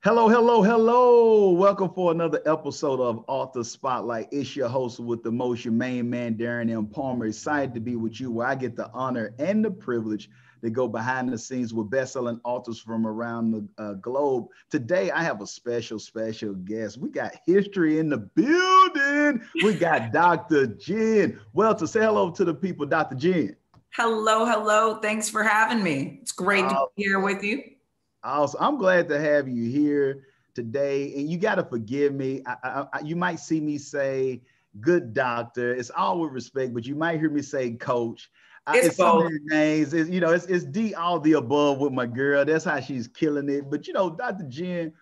Hello, hello, hello. Welcome for another episode of Author Spotlight. It's your host with the most, your main man, Darren M. Palmer. Excited to be with you, where I get the honor and the privilege to go behind the scenes with best-selling authors from around the globe. Today, I have a special guest. We got history in the building. We got Dr. Jen Welter. Say hello to the people, Dr. Jen. Hello. Thanks for having me. It's great to be here with you. Awesome. I'm glad to have you here today. And you got to forgive me. You might see me say good doctor. It's all with respect, but you might hear me say coach. It's so both. many names. It's D, all the above with my girl. That's how she's killing it. But, Dr. Jen,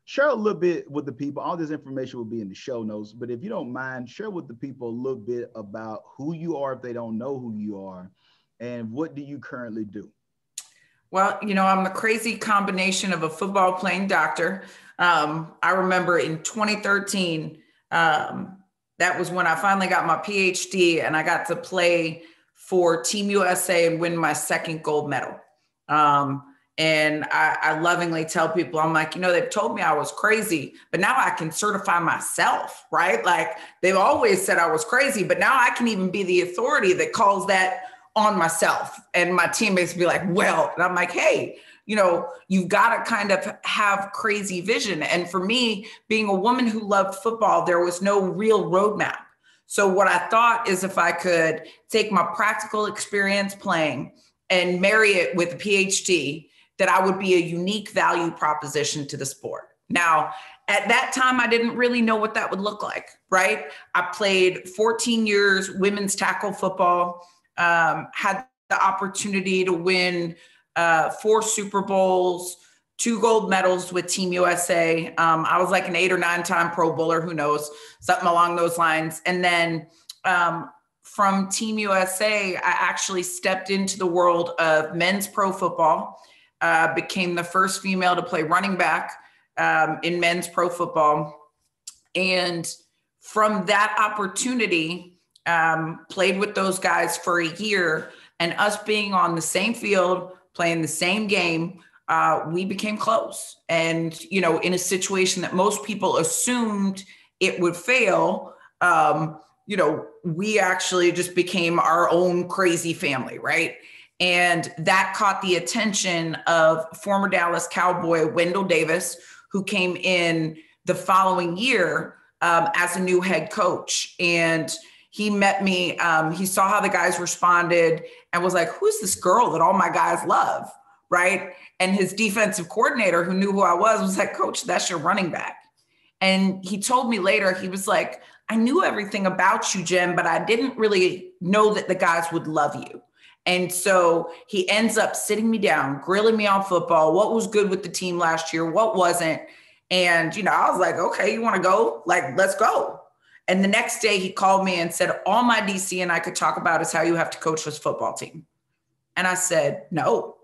share a little bit with the people. All this information will be in the show notes. But if you don't mind, share with the people a little bit about who you are if they don't know who you are. And what do you currently do? Well, I'm the crazy combination of a football playing doctor. I remember in 2013, that was when I finally got my PhD and I got to play for Team USA and win my second gold medal. And I lovingly tell people, I'm like, they've told me I was crazy, but now I can certify myself, right? Like they've always said I was crazy, but now I can even be the authority that calls that on myself, and my teammates be like, well, and I'm like, hey, you've got to kind of have crazy vision. And for me, being a woman who loved football, there was no real roadmap. So what I thought is if I could take my practical experience playing and marry it with a PhD, that I would be a unique value proposition to the sport. Now, at that time, I didn't really know what that would look like, right? I played 14 years women's tackle football. Had the opportunity to win 4 Super Bowls, 2 gold medals with Team USA. I was like an 8 or 9 time Pro Bowler, who knows, something along those lines. And then from Team USA, I actually stepped into the world of men's pro football, became the first female to play running back in men's pro football. And from that opportunity, played with those guys for a year, and us being on the same field, playing the same game, we became close. And, in a situation that most people assumed it would fail, we actually just became our own crazy family, right? And that caught the attention of former Dallas Cowboy Wendell Davis, who came in the following year as a new head coach. And he met me, he saw how the guys responded and was like, who's this girl that all my guys love, right? And his defensive coordinator, who knew who I was like, Coach, that's your running back. And he told me later, he was like, I knew everything about you, Jen, but I didn't really know that the guys would love you. And so he ends up sitting me down, grilling me on football, what was good with the team last year, what wasn't. And, I was like, okay, you want to go? Like, let's go. And the next day he called me and said, all my DC and I could talk about is how you have to coach this football team. And I said, no.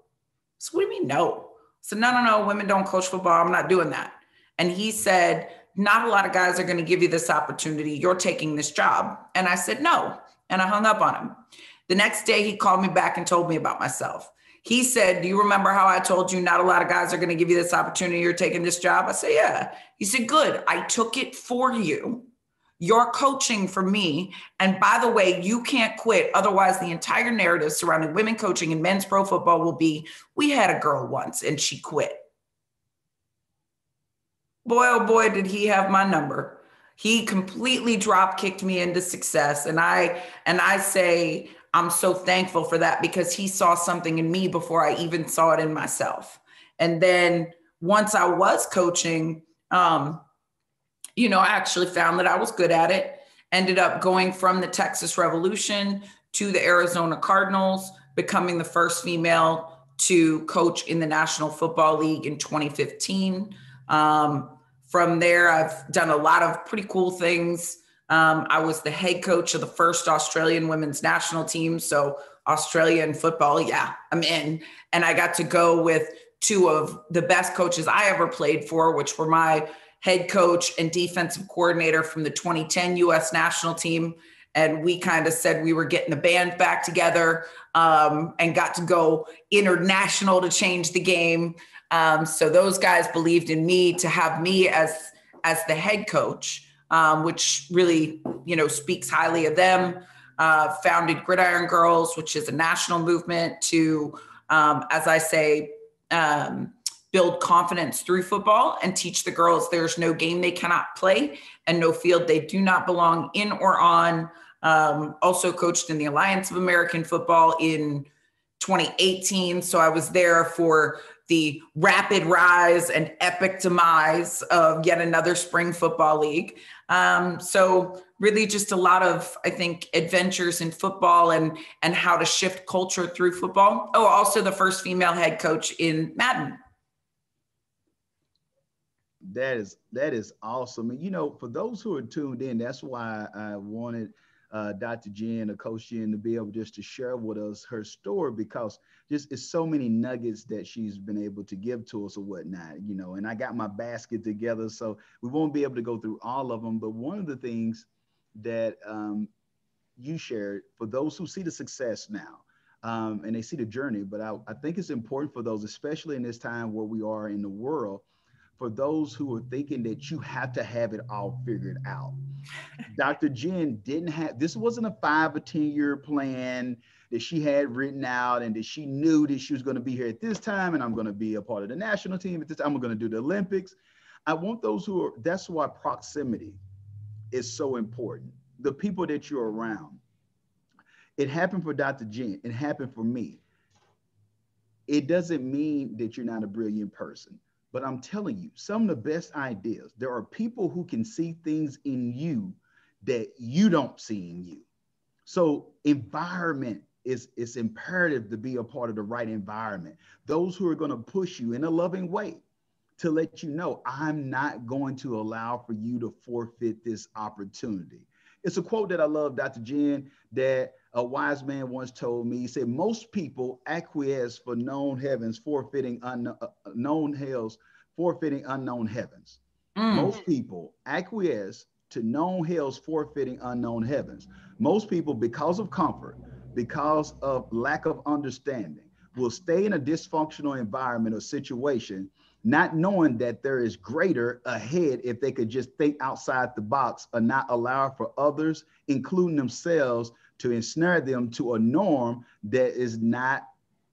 So what do you mean, no? I said, no, women don't coach football. I'm not doing that. And he said, not a lot of guys are going to give you this opportunity. You're taking this job. And I said, no. And I hung up on him. The next day he called me back and told me about myself. He said, do you remember how I told you not a lot of guys are going to give you this opportunity? You're taking this job? I said, yeah. He said, good. I took it for you. You're coaching for me. And by the way, you can't quit. Otherwise, the entire narrative surrounding women coaching and men's pro football will be, we had a girl once and she quit. Boy, oh boy, did he have my number. He completely drop kicked me into success. And I say, I'm so thankful for that, because he saw something in me before I even saw it in myself. And then once I was coaching, I actually found that I was good at it, ended up going from the Texas Revolution to the Arizona Cardinals, becoming the first female to coach in the National Football League in 2015. From there, I've done a lot of pretty cool things. I was the head coach of the first Australian women's national team. So Australian football, yeah, I'm in. And I got to go with 2 of the best coaches I ever played for, which were my head coach and defensive coordinator from the 2010 U.S. national team. And we kind of said we were getting the band back together and got to go international to change the game. So those guys believed in me to have me as the head coach, which really, speaks highly of them. Founded GrrridIron Girls, which is a national movement to, as I say, build confidence through football and teach the girls there's no game they cannot play and no field they do not belong in or on. Also coached in the Alliance of American Football in 2018. So I was there for the rapid rise and epic demise of yet another spring football league. So really just a lot of, I think, adventures in football and how to shift culture through football. Oh, also the first female head coach in Madden. That is awesome. And, for those who are tuned in, that's why I wanted Dr. Jen or Coach Jen to be able just to share with us her story, because just it's so many nuggets that she's been able to give to us or whatnot, and I got my basket together, so we won't be able to go through all of them. But one of the things that you shared, for those who see the success now, and they see the journey, but I think it's important for those, especially in this time where we are in the world, for those who are thinking that you have to have it all figured out. Dr. Jen this wasn't a 5 or 10 year plan that she had written out and that she knew that she was going to be here at this time and I'm going to be a part of the national team at this time. I'm going to do the Olympics. I want those that's why proximity is so important. The people that you're around. It happened for Dr. Jen. It happened for me. It doesn't mean that you're not a brilliant person. But I'm telling you, some of the best ideas, there are people who can see things in you that you don't see in you. So environment it's imperative to be a part of the right environment. Those who are going to push you in a loving way to let you know, I'm not going to allow for you to forfeit this opportunity. It's a quote that I love, Dr. Jen, that a wise man once told me. He said, most people acquiesce for known heavens, forfeiting unknown hells, forfeiting unknown heavens. Most people acquiesce to known hells, forfeiting unknown heavens. Most people, because of comfort, because of lack of understanding, will stay in a dysfunctional environment or situation, not knowing that there is greater ahead if they could just think outside the box or not allow for others, including themselves, to ensnare them to a norm that is not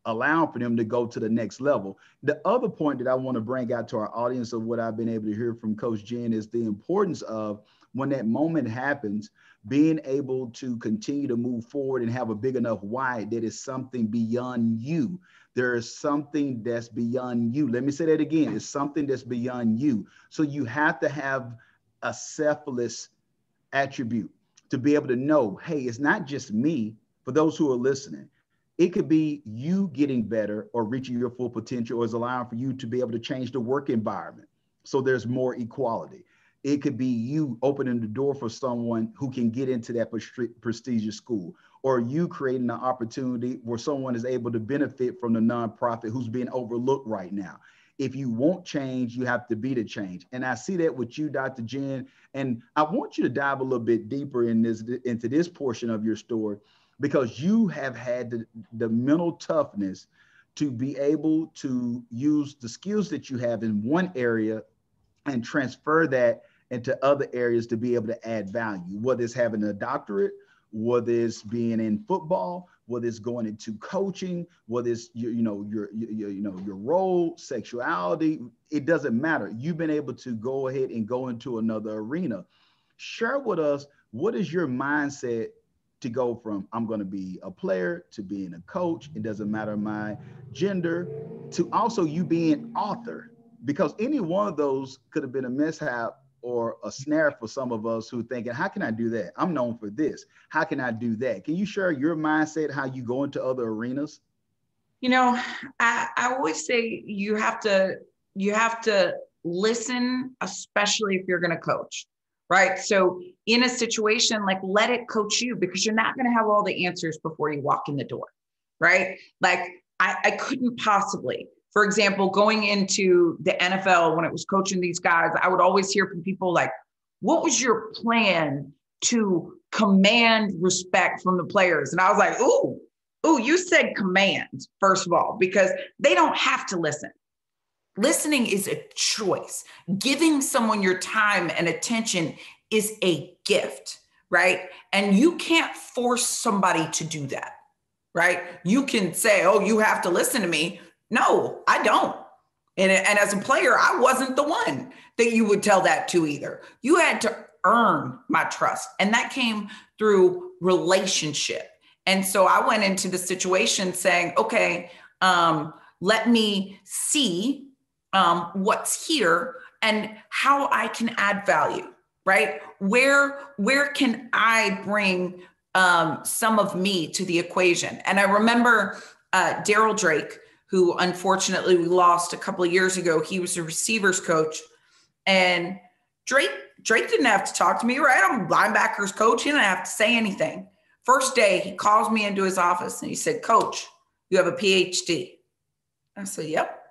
allowing for them to go to the next level. The other point that I want to bring out to our audience of what I've been able to hear from Coach Jen is the importance of, when that moment happens, being able to continue to move forward and have a big enough why that is something beyond you. There is something that's beyond you. Let me say that again. It's something that's beyond you. So you have to have a selfless attribute to be able to know, hey, it's not just me. For those who are listening, it could be you getting better or reaching your full potential, or is allowing for you to be able to change the work environment so there's more equality. It could be you opening the door for someone who can get into that prestigious school, or you creating an opportunity where someone is able to benefit from the nonprofit who's being overlooked right now. If you want change, you have to be the change. And I see that with you, Dr. Jen. And I want you to dive a little bit deeper into this portion of your story, because you have had the mental toughness to be able to use the skills that you have in one area and transfer that into other areas to be able to add value, whether it's having a doctorate, whether it's being in football, whether it's going into coaching, whether it's your role, sexuality, it doesn't matter. You've been able to go ahead and go into another arena. Share with us, what is your mindset to go from I'm going to be a player to being a coach? It doesn't matter my gender, to also you being author, because any one of those could have been a mishap or a snare for some of us who thinking, how can I do that? I'm known for this. How can I do that? Can you share your mindset, how you go into other arenas? I always say you have to listen, especially if you're going to coach, right? So in a situation, like, let it coach you, because you're not going to have all the answers before you walk in the door, right? Like I couldn't possibly. For example, going into the NFL, when it was coaching these guys, I would always hear from people like, what was your plan to command respect from the players? And I was like, ooh, you said command, first of all, because they don't have to listen. Listening is a choice. Giving someone your time and attention is a gift, right? And you can't force somebody to do that, right? You can say, oh, you have to listen to me. No, I don't. And as a player, I wasn't the one that you would tell that to either. You had to earn my trust. And that came through relationship. And so I went into the situation saying, okay, let me see what's here and how I can add value, right? Where can I bring some of me to the equation? And I remember Daryl Drake, who unfortunately we lost a couple of years ago. He was a receivers coach, and Drake didn't have to talk to me, right? I'm linebackers coach. He didn't have to say anything. First day, he calls me into his office and he said, Coach, you have a PhD. I said, yep.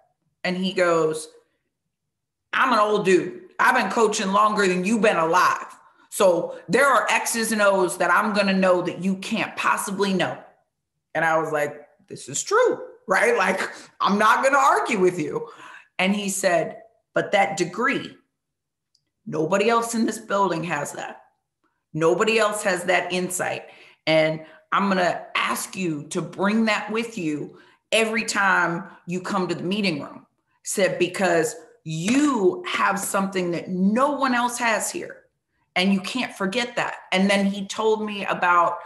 And he goes, I'm an old dude. I've been coaching longer than you've been alive. So there are X's and O's that I'm going to know that you can't possibly know. And I was like, this is true, right? Like, I'm not going to argue with you. And he said, but that degree, nobody else in this building has that. Nobody else has that insight. And I'm going to ask you to bring that with you every time you come to the meeting room. Said, because you have something that no one else has here. And you can't forget that. And then he told me about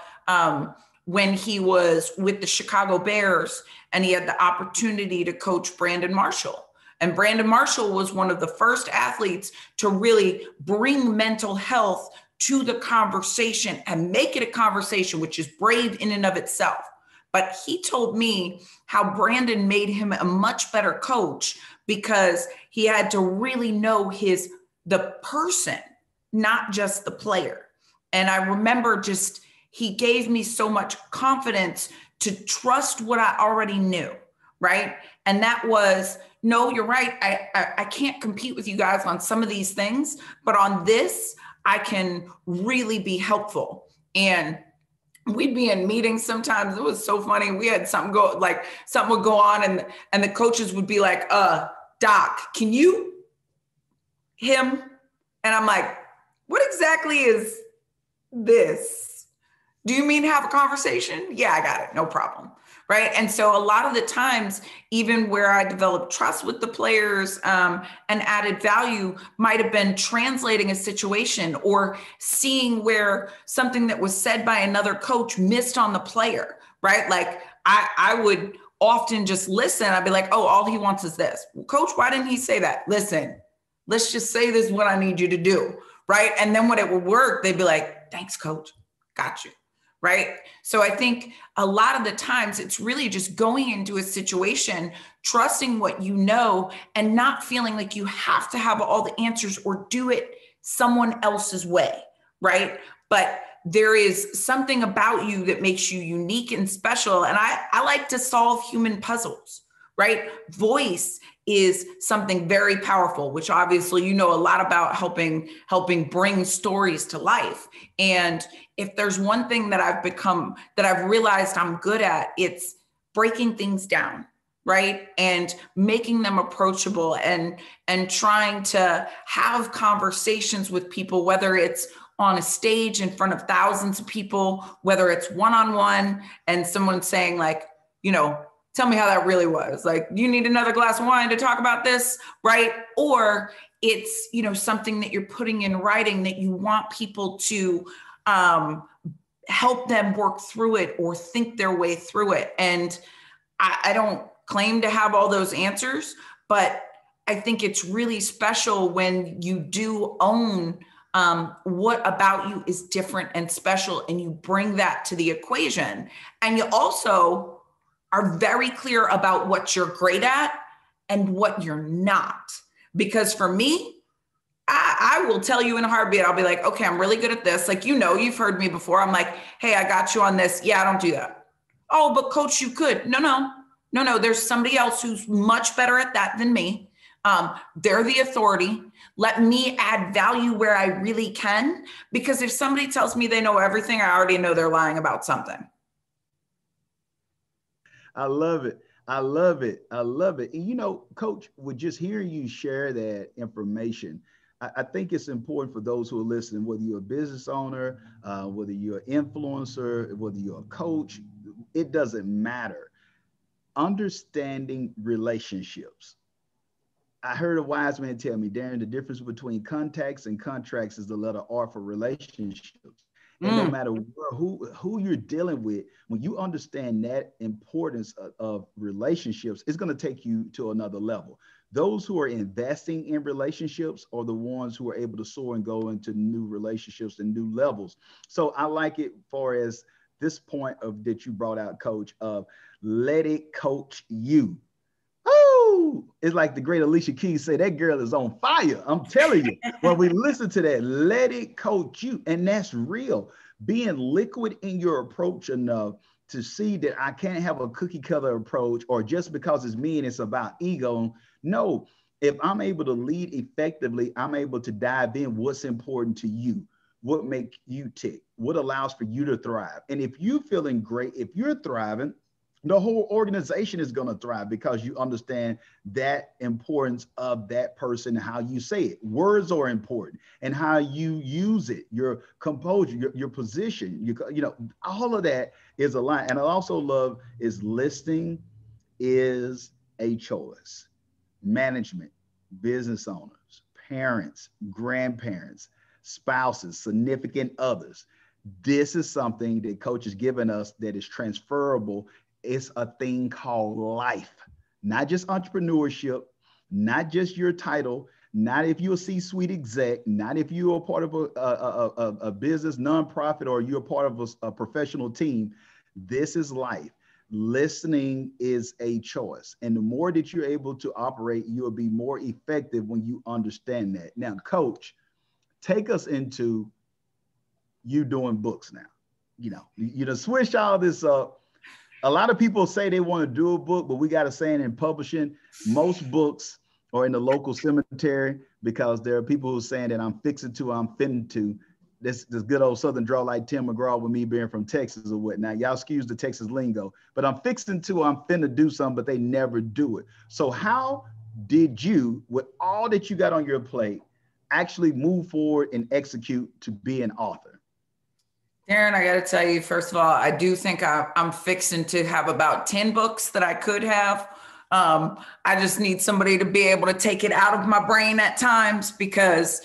when he was with the Chicago Bears and he had the opportunity to coach Brandon Marshall. And Brandon Marshall was one of the first athletes to really bring mental health to the conversation and make it a conversation, which is brave in and of itself. But he told me how Brandon made him a much better coach because he had to really know the person, not just the player. And I remember he gave me so much confidence to trust what I already knew, right? And that was, no, you're right. I can't compete with you guys on some of these things, but on this, I can really be helpful. And we'd be in meetings sometimes. It was so funny. We had something would go on and the coaches would be like, Doc, can you him? And I'm like, what exactly is this? Do you mean have a conversation? Yeah, I got it. No problem. Right. And so a lot of the times, even where I developed trust with the players and added value might have been translating a situation or seeing where something that was said by another coach missed on the player. Right. Like I would often just listen. I'd be like, oh, all he wants is this. Coach, why didn't he say that? Listen, let's just say this is what I need you to do. Right. And then when it would work, they'd be like, thanks, coach. Got you. Right. So I think a lot of the times it's really just going into a situation, trusting what you know, and not feeling like you have to have all the answers or do it someone else's way. Right. But there is something about you that makes you unique and special. And I like to solve human puzzles. Right. Voice is something very powerful, which obviously you know a lot about helping bring stories to life. And if there's one thing that I've realized I'm good at, it's breaking things down, right? And making them approachable and trying to have conversations with people, whether it's on a stage in front of thousands of people, whether it's one-on-one and someone saying like, you know, tell me how that really was. Like, you need another glass of wine to talk about this, right? Or it's, you know, something that you're putting in writing that you want people to help them work through it or think their way through it. And I don't claim to have all those answers, but I think it's really special when you do own what about you is different and special, and you bring that to the equation. And you also are very clear about what you're great at and what you're not. Because for me, I will tell you in a heartbeat, I'll be like, okay, I'm really good at this. Like, you know, you've heard me before. I'm like, hey, I got you on this. Yeah, I don't do that. Oh, but coach, you could. No. There's somebody else who's much better at that than me. They're the authority. Let me add value where I really can. Because if somebody tells me they know everything, I already know they're lying about something. I love it. I love it. I love it. And Coach, with just hearing you share that information, I think it's important for those who are listening, whether you're a business owner, whether you're an influencer, whether you're a coach, it doesn't matter. Understanding relationships. I heard a wise man tell me, Darren, the difference between contacts and contracts is the letter R for relationships. And no matter who you're dealing with, when you understand that importance of relationships, it's going to take you to another level. Those who are investing in relationships are the ones who are able to soar and go into new relationships and new levels. So I like it for as this point of that you brought out, Coach, of let it coach you. Oh, it's like the great Alicia Keys said, that girl is on fire. I'm telling you, when we listen to that, let it coach you. And that's real. Being liquid in your approach enough to see that I can't have a cookie cutter approach, or just because it's me and it's about ego. No, if I'm able to lead effectively, I'm able to dive in what's important to you, what makes you tick, what allows for you to thrive. And if you're feeling great, if you're thriving, the whole organization is going to thrive because you understand that importance of that person and how you say it. Words are important, and how you use it, your composure, your position, all of that is aligned. And I also love is listening is a choice. Management, business owners, parents, grandparents, spouses, significant others. This is something that Coach has given us that is transferable. It's a thing called life, not just entrepreneurship, not just your title, not if you're a C-suite exec, not if you're a part of a business nonprofit, or you're part of a professional team. This is life. Listening is a choice. And the more that you're able to operate, you'll be more effective when you understand that. Now, Coach, take us into you doing books now. You know, switch all this up. A lot of people say they want to do a book, but we got a saying in publishing, most books are in the local cemetery, because there are people who are saying that I'm fixing to, I'm finna to. This good old Southern draw like Tim McGraw with me being from Texas or whatnot. Y'all excuse the Texas lingo, but I'm fixing to, I'm finna do something, but they never do it. So how did you, with all that you got on your plate, actually move forward and execute to be an author? Darren, I got to tell you, first of all, I do think I'm fixing to have about 10 books that I could have. I just need somebody to be able to take it out of my brain at times, because,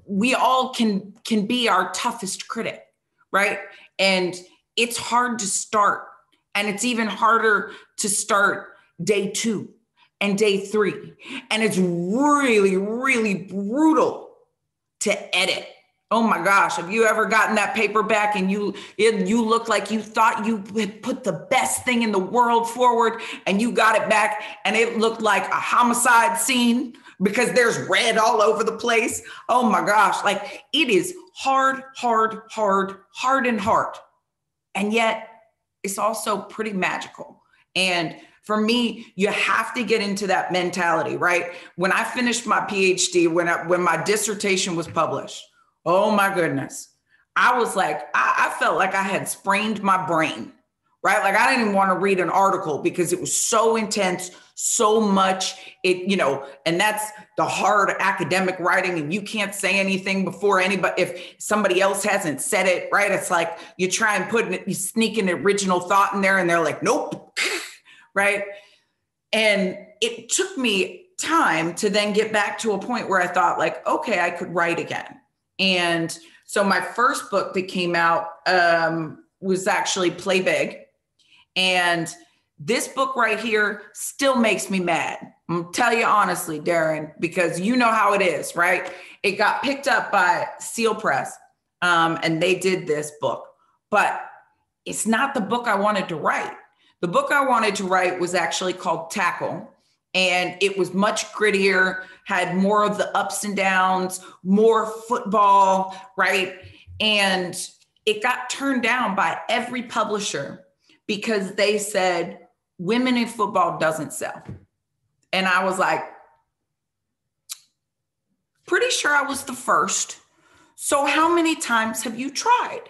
we all can be our toughest critic, right? And it's hard to start. And it's even harder to start day 2 and day 3. And it's really, really brutal to edit. Oh my gosh, have you ever gotten that paperback and you look like you thought you had put the best thing in the world forward, and you got it back and it looked like a homicide scene because there's red all over the place? Oh my gosh, like it is hard. And yet it's also pretty magical. And for me, you have to get into that mentality, right? When I finished my PhD, when my dissertation was published, oh my goodness. I was like, I felt like I had sprained my brain, right? Like I didn't even want to read an article because it was so intense, so much, and that's the hard academic writing, and you can't say anything before anybody, if somebody else hasn't said it, right? It's like you try and you sneak an original thought in there and they're like, nope, right? And it took me time to then get back to a point where I thought like, okay, I could write again. And so my first book that came out was actually Play Big. And this book right here still makes me mad. I'm gonna tell you honestly, Darren, because you know how it is, right? It got picked up by Seal Press and they did this book, but it's not the book I wanted to write. The book I wanted to write was actually called Tackle. And it was much grittier, had more of the ups and downs, more football, right? And it got turned down by every publisher because they said, women in football doesn't sell. And I was like, pretty sure I was the first. So how many times have you tried?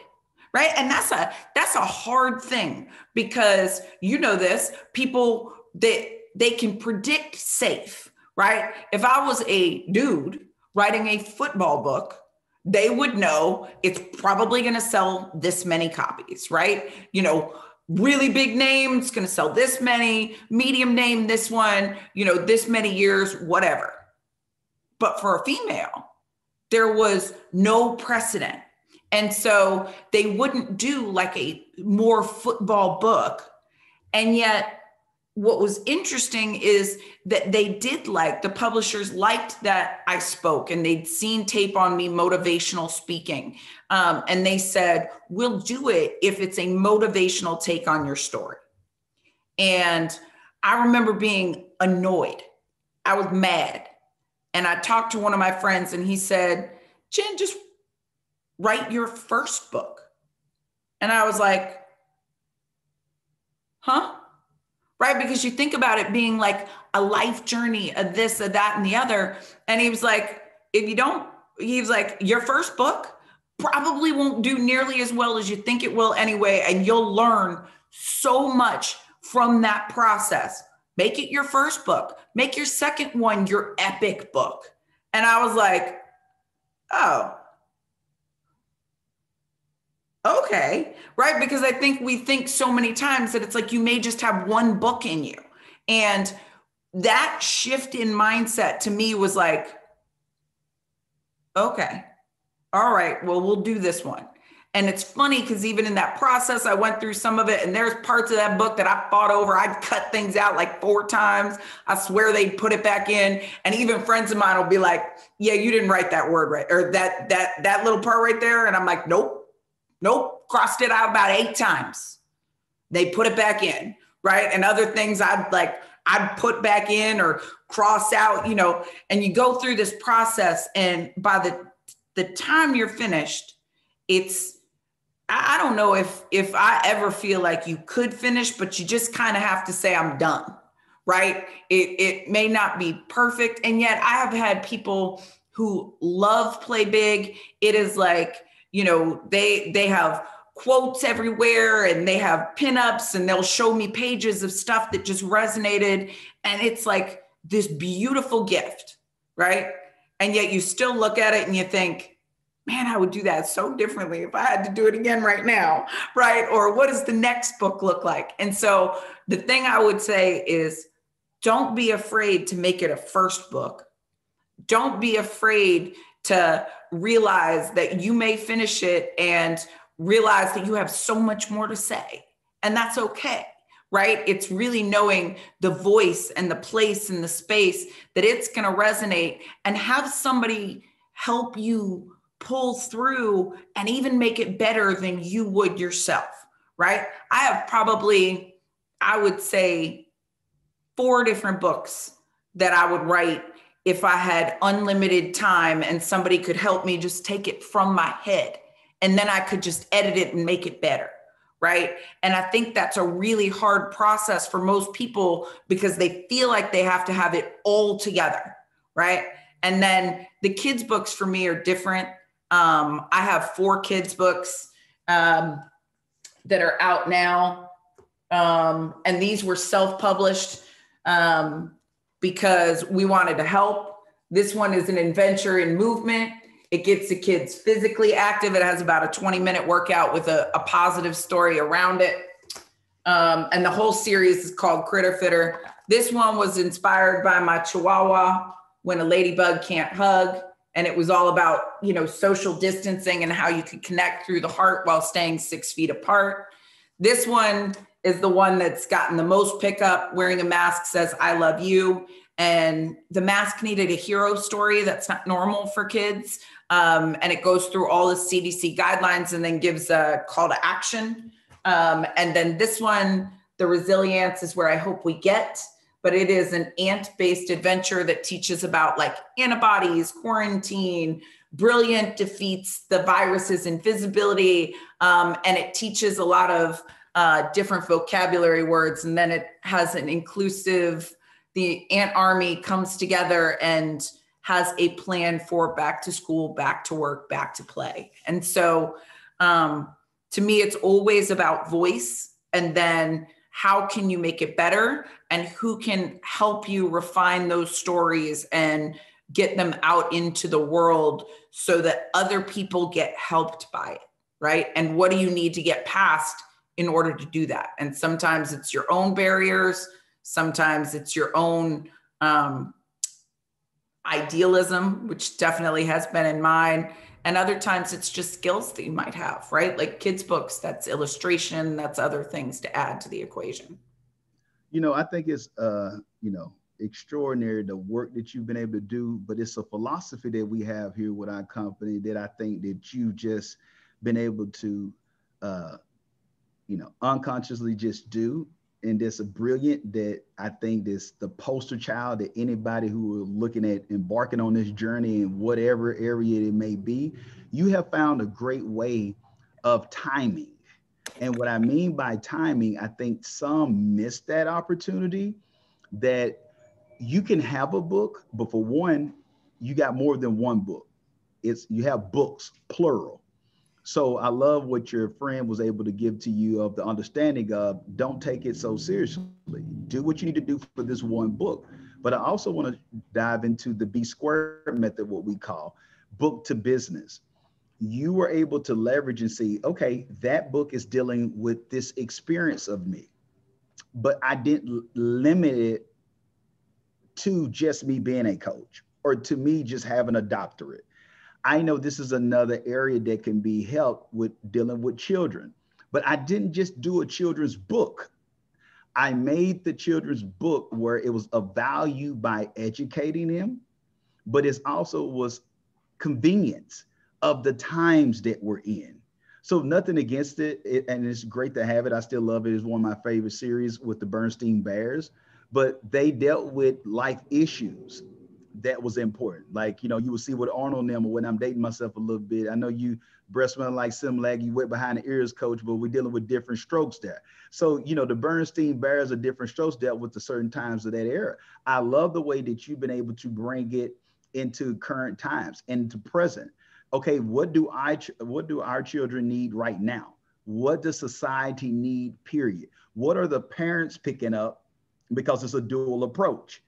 Right? And that's a hard thing, because you know this, people they can predict safe, right? If I was a dude writing a football book, they would know it's probably going to sell this many copies, right? You know, really big name, it's going to sell this many, medium name, this one, you know, this many years, whatever. But for a female, there was no precedent. And so they wouldn't do like a more football book. And yet what was interesting is that they did the publishers liked that I spoke, and they'd seen tape on me motivational speaking. And they said, we'll do it if it's a motivational take on your story. And I remember being annoyed. I was mad. And I talked to one of my friends and he said, Jen, just write your first book. And I was like, huh? Right? Because you think about it being like a life journey of this, of that, and the other. And he was like, your first book probably won't do nearly as well as you think it will anyway. And you'll learn so much from that process. Make it your first book. Make your second one your epic book. And I was like, oh, okay, right? Because I think we think so many times that it's like you may just have one book in you. And that shift in mindset to me was like, okay, all right, well, we'll do this one. And it's funny because even in that process, I went through some of it, and there's parts of that book that I fought over. I'd cut things out like 4 times. I swear they'd put it back in. And even friends of mine will be like, yeah, you didn't write that word right, or that little part right there. And I'm like, nope, crossed it out about 8 times. They put it back in, right? And other things I'd put back in or cross out, you know, and you go through this process. And by the time you're finished, I don't know if I ever feel like you could finish, but you just kind of have to say, I'm done, right? It may not be perfect. And yet I have had people who love Play Big. It is like, you know, they have quotes everywhere and they have pinups, and they'll show me pages of stuff that just resonated. And it's like this beautiful gift, right? And yet you still look at it and you think, man, I would do that so differently if I had to do it again right now, right? Or what does the next book look like? And so the thing I would say is, don't be afraid to make it a first book. Don't be afraid to realize that you may finish it and realize that you have so much more to say. And that's okay, right? It's really knowing the voice and the place and the space that it's going to resonate, and have somebody help you pull through and even make it better than you would yourself, right? I have probably, I would say, 4 different books that I would write if I had unlimited time and somebody could help me just take it from my head, and then I could just edit it and make it better, right? And I think that's a really hard process for most people because they feel like they have to have it all together, right? And then the kids' books for me are different. I have 4 kids' books that are out now. And these were self-published because we wanted to help. This one is an adventure in movement. It gets the kids physically active. It has about a 20-minute workout with a positive story around it. And the whole series is called Critter Fitter. This one was inspired by my Chihuahua, When a Ladybug Can't Hug. And it was all about, you know, social distancing and how you could connect through the heart while staying 6 feet apart. This one is the one that's gotten the most pickup. Wearing a Mask Says, I Love You. And the mask needed a hero story that's not normal for kids. And it goes through all the CDC guidelines and then gives a call to action. And then this one, The Resilience is Where I Hope We Get. But it is an ant-based adventure that teaches about like antibodies, quarantine, brilliant defeats the virus's invisibility. And it teaches a lot of different vocabulary words. And then it has an inclusive, the ant army comes together and has a plan for back to school, back to work, back to play. And so to me, it's always about voice, and then how can you make it better? and who can help you refine those stories and get them out into the world so that other people get helped by it, right? And what do you need to get past in order to do that? And sometimes it's your own barriers. Sometimes it's your own idealism, which definitely has been in mine. And other times it's just skills that you might have, right? Like kids' books, that's illustration, that's other things to add to the equation. I think it's, extraordinary the work that you've been able to do, but it's a philosophy that we have here with our company that I think that you just been able to, unconsciously just do. And that's a brilliant that I think this the poster child that anybody who are looking at embarking on this journey in whatever area it may be, you have found a great way of timing. And what I mean by timing, I think some miss that opportunity that you can have a book, but for one, you got more than one book. You have books, plural. So I love what your friend was able to give to you of the understanding of don't take it so seriously. Do what you need to do for this one book. But I also want to dive into the B squared method, what we call book to business. You were able to leverage and see, okay, that book is dealing with this experience of me, but I didn't limit it to just me being a coach or to me just having a doctorate. I know this is another area that can be helped with dealing with children, but I didn't just do a children's book. I made the children's book where it was of value by educating them, but it also was convenience of the times that we're in. So nothing against it, and it's great to have it. I still love it. It's one of my favorite series with the Bernstein Bears, but they dealt with life issues that was important. Like, you will see with Arnold and them, when I'm dating myself a little bit, I know you breast smelling like Similac, you wet behind the ears, coach, but we're dealing with different strokes there. So, the Bernstein Bears are different strokes dealt with the certain times of that era. I love the way that you've been able to bring it into current times and to present. Okay, what do our children need right now? What does society need, period? What are the parents picking up? Because it's a dual approach.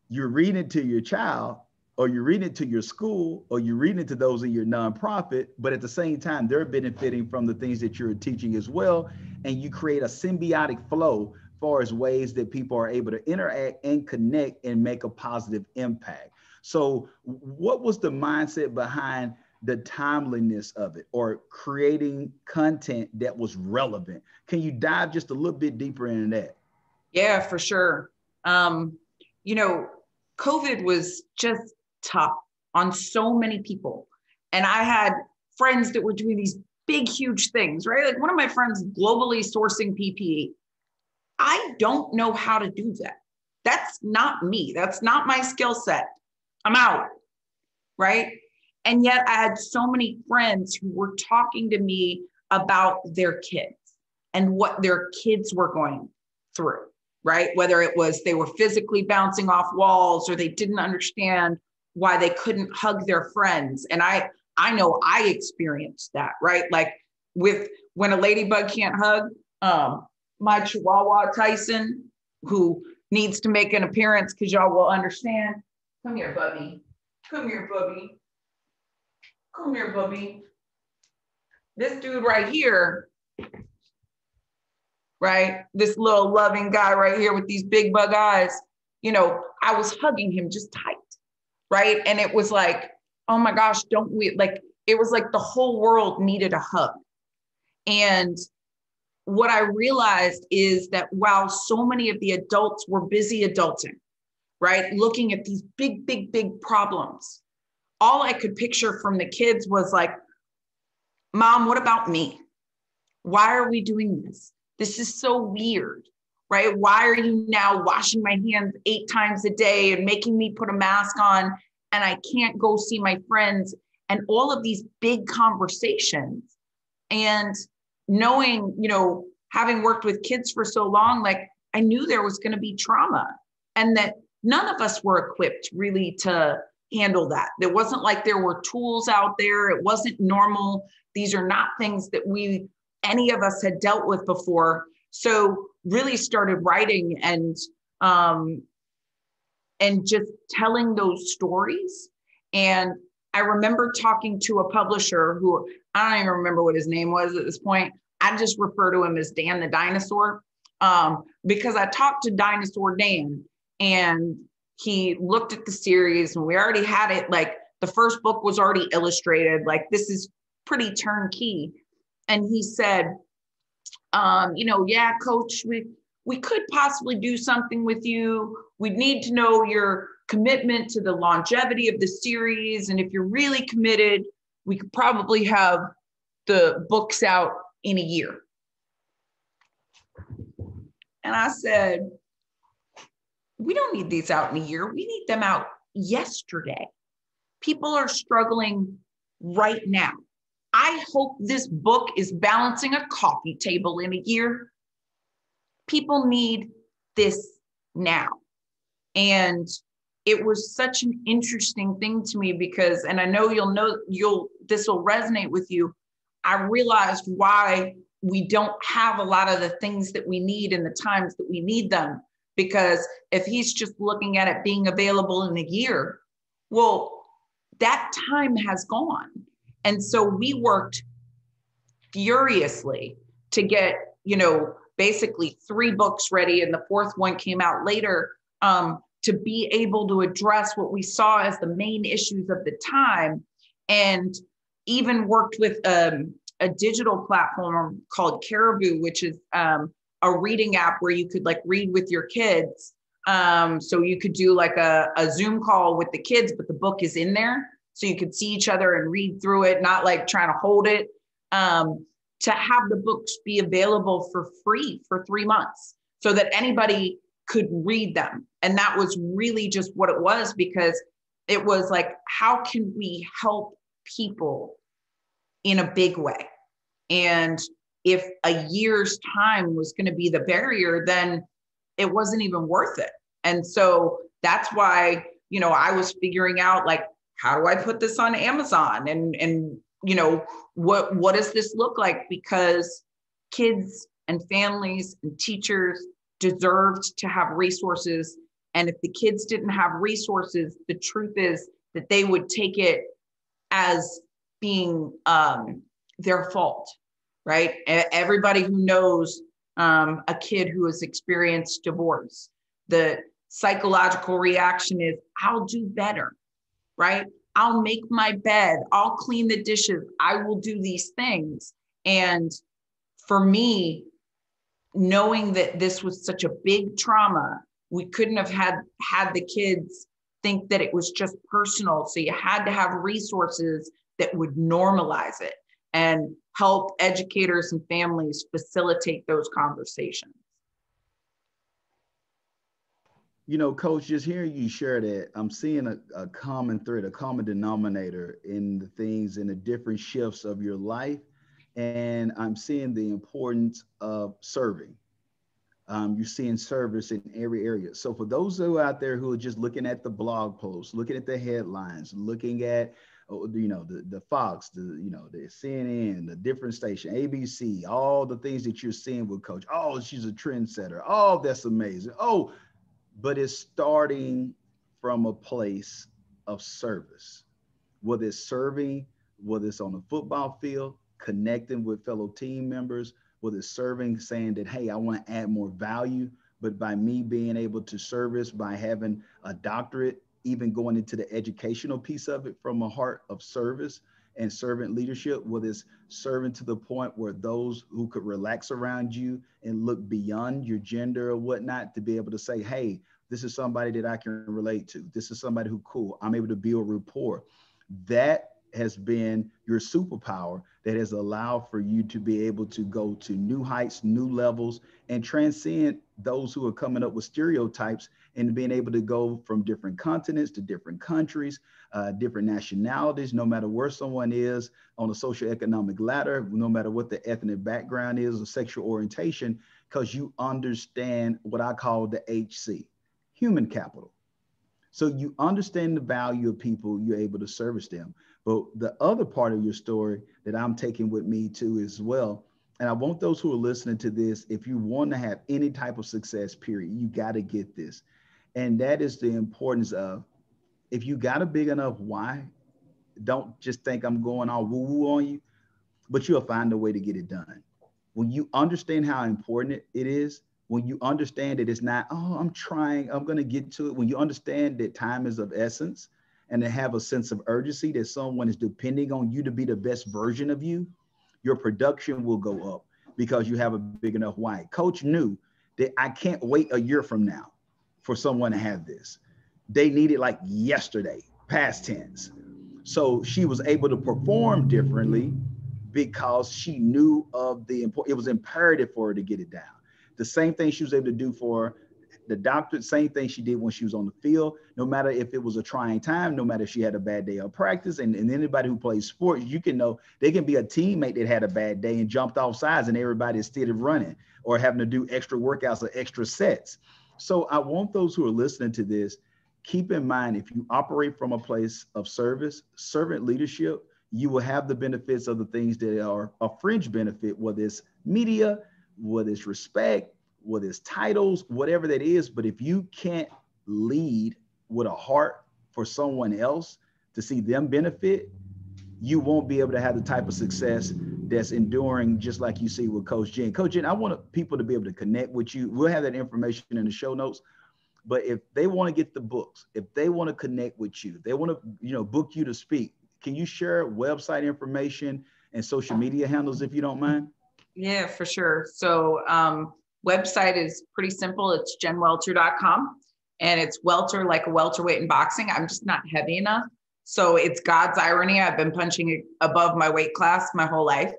You're reading it to your child, or you're reading it to your school, or you're reading it to those in your nonprofit, but at the same time, they're benefiting from the things that you're teaching as well. And you create a symbiotic flow as far as ways that people are able to interact and connect and make a positive impact. So what was the mindset behind the timeliness of it, or creating content that was relevant? Can you dive just a little bit deeper into that? Yeah, for sure. COVID was just tough on so many people. And I had friends that were doing these big, huge things, right? Like one of my friends globally sourcing PPE. I don't know how to do that. That's not me. That's not my skill set. I'm out, right? And yet I had so many friends who were talking to me about their kids and what their kids were going through, right? Whether it was they were physically bouncing off walls or they didn't understand why they couldn't hug their friends. And I know I experienced that, right? Like with when a ladybug can't hug, my Chihuahua Tyson, who needs to make an appearance because y'all will understand. Come here, Bubby. Come here, Bubby. Come here, Bubby. This dude right here, right? This little loving guy right here with these big bug eyes, I was hugging him just tight, right? And it was like, oh my gosh, don't we, like, it was like the whole world needed a hug. And what I realized is that while so many of the adults were busy adulting, right? Looking at these big, big, big problems, all I could picture from the kids was like, Mom, what about me? Why are we doing this? This is so weird, right? Why are you now washing my hands 8 times a day and making me put a mask on and I can't go see my friends? And all of these big conversations. And knowing, having worked with kids for so long, like I knew there was going to be trauma and that none of us were equipped really to handle that. There wasn't like there were tools out there. It wasn't normal. These are not things that any of us had dealt with before. So really started writing and and just telling those stories. And I remember talking to a publisher who, I don't even remember what his name was at this point. I just refer to him as Dan the Dinosaur, because I talked to Dinosaur Dan, and he looked at the series, and we already had it, like the first book was already illustrated, like this is pretty turnkey. And he said, yeah, coach, we could possibly do something with you. We'd need to know your commitment to the longevity of the series. And if you're really committed, we could probably have the books out in a year. And I said, we don't need these out in a year. We need them out yesterday. People are struggling right now. I hope this book is balancing a coffee table in a year. People need this now. And it was such an interesting thing to me because, and I know this will resonate with you. I realized why we don't have a lot of the things that we need in the times that we need them. Because if he's just looking at it being available in a year, well, that time has gone. And so we worked furiously to get, basically 3 books ready, and the 4th one came out later, to be able to address what we saw as the main issues of the time. And even worked with a digital platform called Caribou, which is a reading app where you could read with your kids. So you could do a Zoom call with the kids, but the book is in there. So you could see each other and read through it, not trying to hold it, to have the books be available for free for 3 months so that anybody could read them. And that was really just what it was, because it was how can we help people in a big way? And if a year's time was going to be the barrier, then it wasn't even worth it. And so that's why, I was figuring out how do I put this on Amazon? And what does this look like? Because kids and families and teachers deserved to have resources. And if the kids didn't have resources, the truth is that they would take it as being their fault, right? Everybody who knows a kid who has experienced divorce, the psychological reaction is, I'll do better, right? I'll make my bed, I'll clean the dishes, I will do these things. And for me, knowing that this was such a big trauma, we couldn't have had the kids think that it was just personal. So you had to have resources that would normalize it and help educators and families facilitate those conversations. Coach, just hearing you share that, I'm seeing a common thread, a common denominator in the things and the different shifts of your life. And I'm seeing the importance of serving. You're seeing service in every area. So for those who are out there who are just looking at the blog posts, looking at the headlines, looking at the Fox, the CNN, the different station, ABC, all the things that you're seeing with Coach. Oh, she's a trendsetter. Oh, that's amazing. Oh, but it's starting from a place of service, whether it's serving, whether it's on the football field, connecting with fellow team members, whether it's serving, saying that, hey, I want to add more value, but by me being able to service, by having a doctorate, even going into the educational piece of it from a heart of service and servant leadership, whether it's serving to the point where those who could relax around you and look beyond your gender or whatnot, to be able to say, hey, this is somebody that I can relate to. This is somebody who cool. I'm able to build rapport. That has been your superpower that has allowed for you to be able to go to new heights, new levels, and transcend those who are coming up with stereotypes, and being able to go from different continents to different countries, different nationalities, no matter where someone is on the socioeconomic ladder, no matter what the ethnic background is or sexual orientation, because you understand what I call the HC, human capital. So you understand the value of people, you're able to service them. But the other part of your story that I'm taking with me too as well, And I want those who are listening to this, if you want to have any type of success, period, you got to get this. And that is the importance of, if you got a big enough why, don't just think I'm going all woo woo on you, but you'll find a way to get it done. When you understand how important it is, when you understand that it's not, oh, I'm trying, I'm going to get to it. When you understand that time is of essence and to have a sense of urgency that someone is depending on you to be the best version of you, your production will go up because you have a big enough why. Coach knew that I can't wait a year from now for someone to have this. They need it like yesterday, past tense. So she was able to perform differently because she knew of the important, it was imperative for her to get it down. The same thing she was able to do for the doctor, same thing she did when she was on the field, no matter if it was a trying time, no matter if she had a bad day of practice. And anybody who plays sports, you can know they can be a teammate that had a bad day and jumped off sides and everybody is still running or having to do extra workouts or extra sets. So I want those who are listening to this, keep in mind, if you operate from a place of service, servant leadership, you will have the benefits of the things that are a fringe benefit, whether it's media, whether it's respect, whether it's titles, whatever that is. But if you can't lead with a heart for someone else to see them benefit, you won't be able to have the type of success that's enduring, just like you see with Coach Jen. Coach Jen, I want people to be able to connect with you. We'll have that information in the show notes. But if they want to get the books, if they want to connect with you, they want to, book you to speak, can you share website information and social media handles if you don't mind? Yeah, for sure. So website is pretty simple. It's jenwelter.com, and it's welter like a welterweight in boxing. I'm just not heavy enough. So it's God's irony. I've been punching above my weight class my whole life.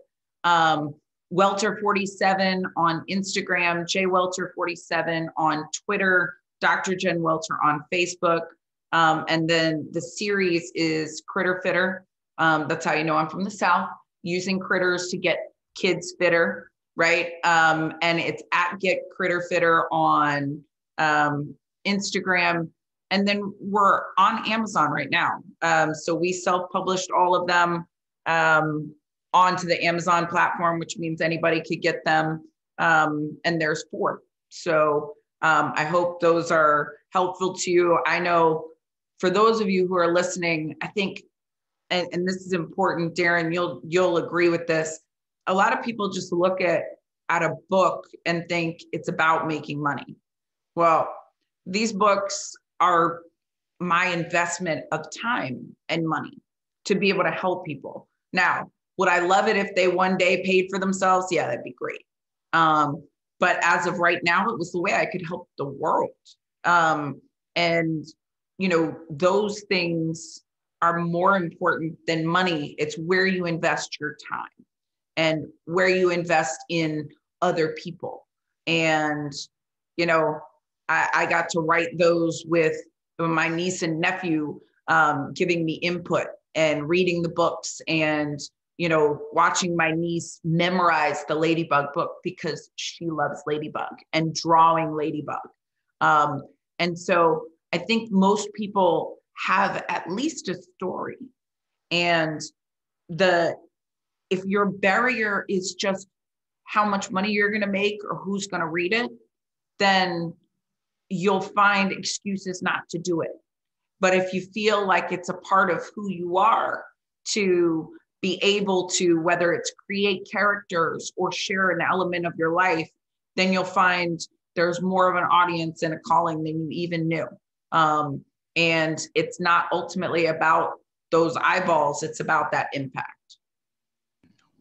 Welter47 on Instagram, jwelter47 on Twitter, Dr. Jen Welter on Facebook. And then the series is Critter Fitter. That's how you know I'm from the South, using critters to get kids fitter, right? And it's at Get Critter Fitter on Instagram. And then we're on Amazon right now. So we self-published all of them onto the Amazon platform, which means anybody could get them. And there's 4. So I hope those are helpful to you. I know for those of you who are listening, I think, and this is important, Darren, you'll agree with this. A lot of people just look at a book and think it's about making money. Well, these books are my investment of time and money to be able to help people. Now, would I love it if they one day paid for themselves? Yeah, that'd be great. But as of right now, it was the way I could help the world. And, those things are more important than money. It's where you invest your time and where you invest in other people. And, I got to write those with my niece and nephew giving me input and reading the books and, watching my niece memorize the Ladybug book because she loves Ladybug and drawing Ladybug. And so I think most people have at least a story. And if your barrier is just how much money you're going to make or who's going to read it, then you'll find excuses not to do it. But if you feel like it's a part of who you are to be able to, whether it's create characters or share an element of your life, then you'll find there's more of an audience and a calling than you even knew. And it's not ultimately about those eyeballs, it's about that impact.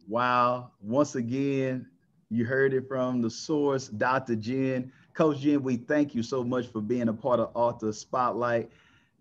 Wow. Once again, you heard it from the source, Dr. Jen. Coach Jen, we thank you so much for being a part of Author Spotlight.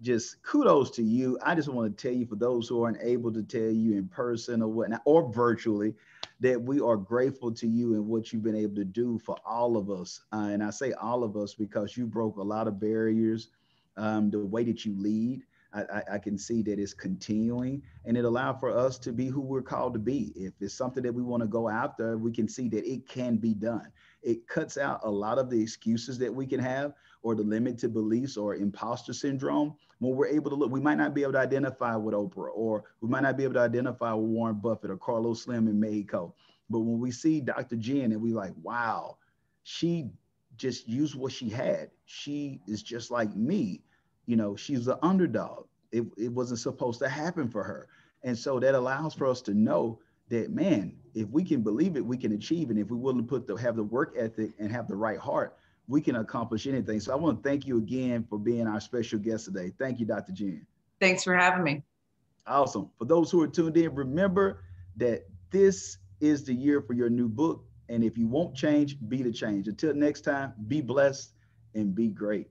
Just kudos to you. I just want to tell you, for those who aren't able to tell you in person or whatnot, or virtually, that we are grateful to you and what you've been able to do for all of us. And I say all of us because you broke a lot of barriers. The way that you lead, I can see that it's continuing, and it allowed for us to be who we're called to be. If it's something that we want to go after, we can see that it can be done. It cuts out a lot of the excuses that we can have, or the limited beliefs or imposter syndrome. When we're able to look, we might not be able to identify with Oprah, or we might not be able to identify with Warren Buffett or Carlos Slim in Mexico. But when we see Dr. Jen and we like, wow, she just used what she had. She is just like me. You know, she's the underdog. It wasn't supposed to happen for her. And so that allows for us to know that, man, if we can believe it, we can achieve it. If we're willing to have the work ethic and have the right heart, we can accomplish anything. So I want to thank you again for being our special guest today. Thank you, Dr. Jen. Thanks for having me. Awesome. For those who are tuned in, remember that this is the year for your new book. And if you won't change, be the change. Until next time, be blessed and be great.